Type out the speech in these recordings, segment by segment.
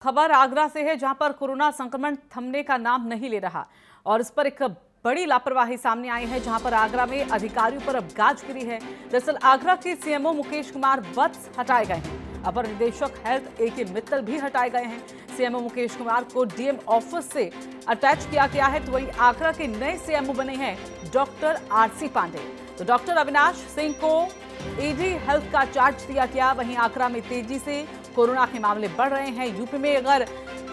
खबर आगरा से है, जहां पर कोरोना संक्रमण थमने का नाम नहीं ले रहा और इस पर एक बड़ी लापरवाही सामने आई है, जहां पर आगरा में अधिकारियों पर अब गाज गिरी है। दरअसल आगरा के सीएमओ मुकेश कुमार वत्स हटाए गए हैं। अपर निदेशक हेल्थ ए.के. मित्तल भी हटाए गए हैं। सीएमओ मुकेश कुमार को डीएम ऑफिस से अटैच किया गया है। तो वहीं आगरा के नए सीएमओ बने हैं डॉक्टर आरसी पांडे। तो डॉक्टर अविनाश सिंह को ईडी हेल्थ का चार्ज दिया गया। वहीं आगरा में तेजी से कोरोना के मामले बढ़ रहे हैं। यूपी में अगर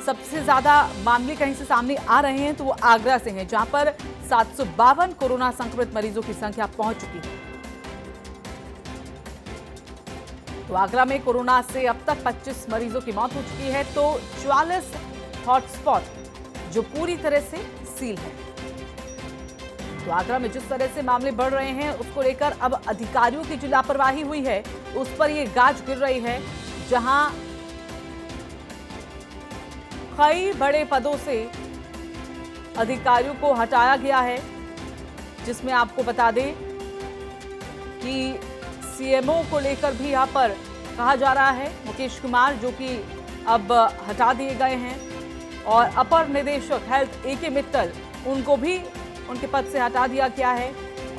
सबसे ज्यादा मामले कहीं से सामने आ रहे हैं तो वो आगरा से हैं, जहां पर 752 कोरोना संक्रमित मरीजों की संख्या पहुंच चुकी है। तो आगरा में कोरोना से अब तक 25 मरीजों की मौत हो चुकी है। तो 44 हॉटस्पॉट जो पूरी तरह से सील है। तो आगरा में जिस तरह से मामले बढ़ रहे हैं उसको लेकर अब अधिकारियों की जो लापरवाही हुई है उस पर ये गाज गिर रही है, जहां कई बड़े पदों से अधिकारियों को हटाया गया है, जिसमें आपको बता दें कि सीएमओ को लेकर भी यहां पर कहा जा रहा है मुकेश कुमार, जो कि अब हटा दिए गए हैं, और अपर निदेशक हेल्थ ए.के. मित्तल उनको भी उनके पद से हटा दिया गया है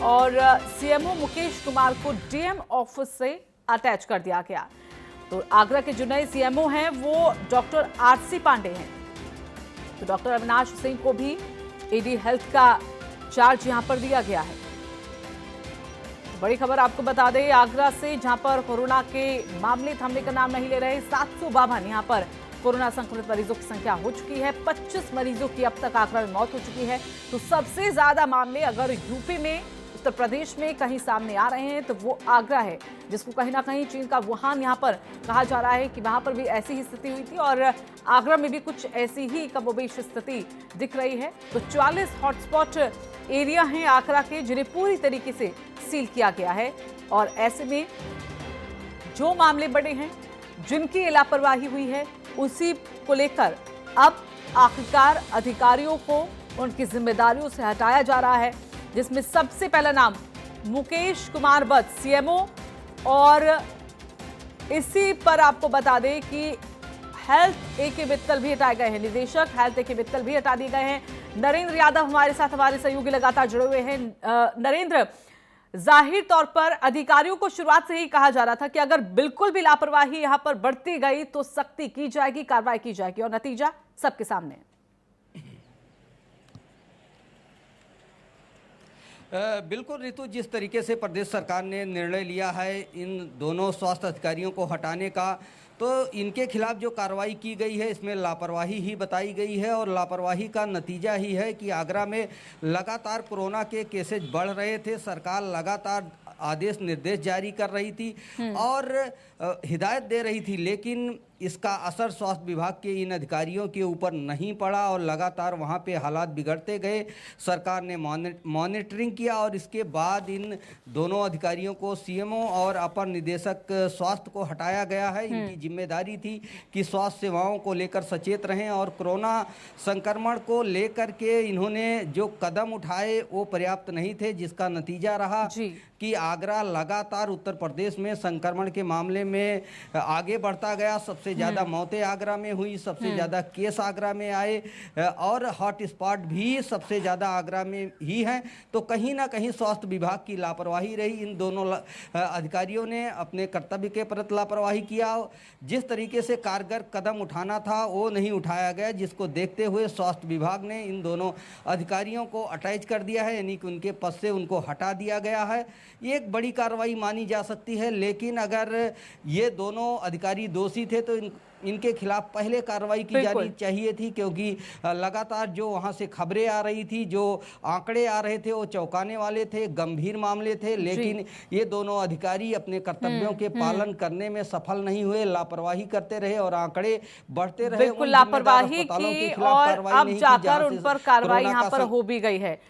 और सीएमओ मुकेश कुमार को डीएम ऑफिस से अटैच कर दिया गया। तो आगरा के जो नए सीएमओ हैं वो डॉक्टर आरसी पांडे हैं। तो डॉक्टर अविनाश सिंह को भी ईडी हेल्थ का चार्ज यहां पर दिया गया है। बड़ी खबर आपको बता दें आगरा से, जहां पर कोरोना के मामले थमने का नाम नहीं ले रहे। 752 यहां पर कोरोना संक्रमित मरीजों की संख्या हो चुकी है। 25 मरीजों की अब तक आगरा में मौत हो चुकी है। तो सबसे ज्यादा मामले अगर यूपी में, उत्तर प्रदेश में कहीं सामने आ रहे हैं तो वो आगरा है, जिसको कहीं ना कहीं चीन का वुहान यहां पर कहा जा रहा है कि वहां पर भी ऐसी ही स्थिति हुई थी और आगरा में भी कुछ ऐसी ही कमोबेश स्थिति दिख रही है। तो 44 हॉटस्पॉट एरिया हैं आगरा के, जिन्हें पूरी तरीके से सील किया गया है। और ऐसे में जो मामले बढ़े हैं, जिनकी लापरवाही हुई है, उसी को लेकर अब आखिरकार अधिकारियों को उनकी जिम्मेदारियों से हटाया जा रहा है, जिसमें सबसे पहला नाम मुकेश कुमार वत्स सीएमओ, और इसी पर आपको बता दें कि हेल्थ ए.के. मित्तल भी हटाए गए हैं। निदेशक हेल्थ ए.के. मित्तल भी हटा दिए गए हैं। नरेंद्र यादव हमारे साथ, हमारे सहयोगी लगातार जुड़े हुए हैं। नरेंद्र, जाहिर तौर पर अधिकारियों को शुरुआत से ही कहा जा रहा था कि अगर बिल्कुल भी लापरवाही यहां पर बढ़ती गई तो सख्ती की जाएगी, कार्रवाई की जाएगी, और नतीजा सबके सामने है। बिल्कुल ऋतु, जिस तरीके से प्रदेश सरकार ने निर्णय लिया है इन दोनों स्वास्थ्य अधिकारियों को हटाने का, तो इनके खिलाफ जो कार्रवाई की गई है इसमें लापरवाही ही बताई गई है। और लापरवाही का नतीजा ही है कि आगरा में लगातार कोरोना के केसेज बढ़ रहे थे। सरकार लगातार आदेश निर्देश जारी कर रही थी और हिदायत दे रही थी, लेकिन इसका असर स्वास्थ्य विभाग के इन अधिकारियों के ऊपर नहीं पड़ा और लगातार वहां पे हालात बिगड़ते गए। सरकार ने मॉनिटरिंग किया और इसके बाद इन दोनों अधिकारियों को सीएमओ और अपर निदेशक स्वास्थ्य को हटाया गया है। इनकी जिम्मेदारी थी कि स्वास्थ्य सेवाओं को लेकर सचेत रहें और कोरोना संक्रमण को लेकर के इन्होंने जो कदम उठाए वो पर्याप्त नहीं थे, जिसका नतीजा रहा कि आगरा लगातार उत्तर प्रदेश में संक्रमण के मामले में आगे बढ़ता गया। सबसे ज़्यादा मौतें आगरा में हुई, सबसे ज़्यादा केस आगरा में आए और हॉट स्पॉट भी सबसे ज़्यादा आगरा में ही हैं। तो कहीं ना कहीं स्वास्थ्य विभाग की लापरवाही रही। इन दोनों अधिकारियों ने अपने कर्तव्य के प्रति लापरवाही किया। जिस तरीके से कारगर कदम उठाना था वो नहीं उठाया गया, जिसको देखते हुए स्वास्थ्य विभाग ने इन दोनों अधिकारियों को अटैच कर दिया है, यानी कि उनके पद से उनको हटा दिया गया है। ये एक बड़ी कार्रवाई मानी जा सकती है, लेकिन अगर ये दोनों अधिकारी दोषी थे तो इनके खिलाफ पहले कार्रवाई की जानी चाहिए थी, क्योंकि लगातार जो वहां से खबरें आ रही थी, जो आंकड़े आ रहे थे वो चौंकाने वाले थे, गंभीर मामले थे। लेकिन ये दोनों अधिकारी अपने कर्तव्यों के पालन करने में सफल नहीं हुए, लापरवाही करते रहे और आंकड़े बढ़ते रहे। बिल्कुल लापरवाही की और अब जाकर उन पर कार्रवाई यहां पर हो भी गई है।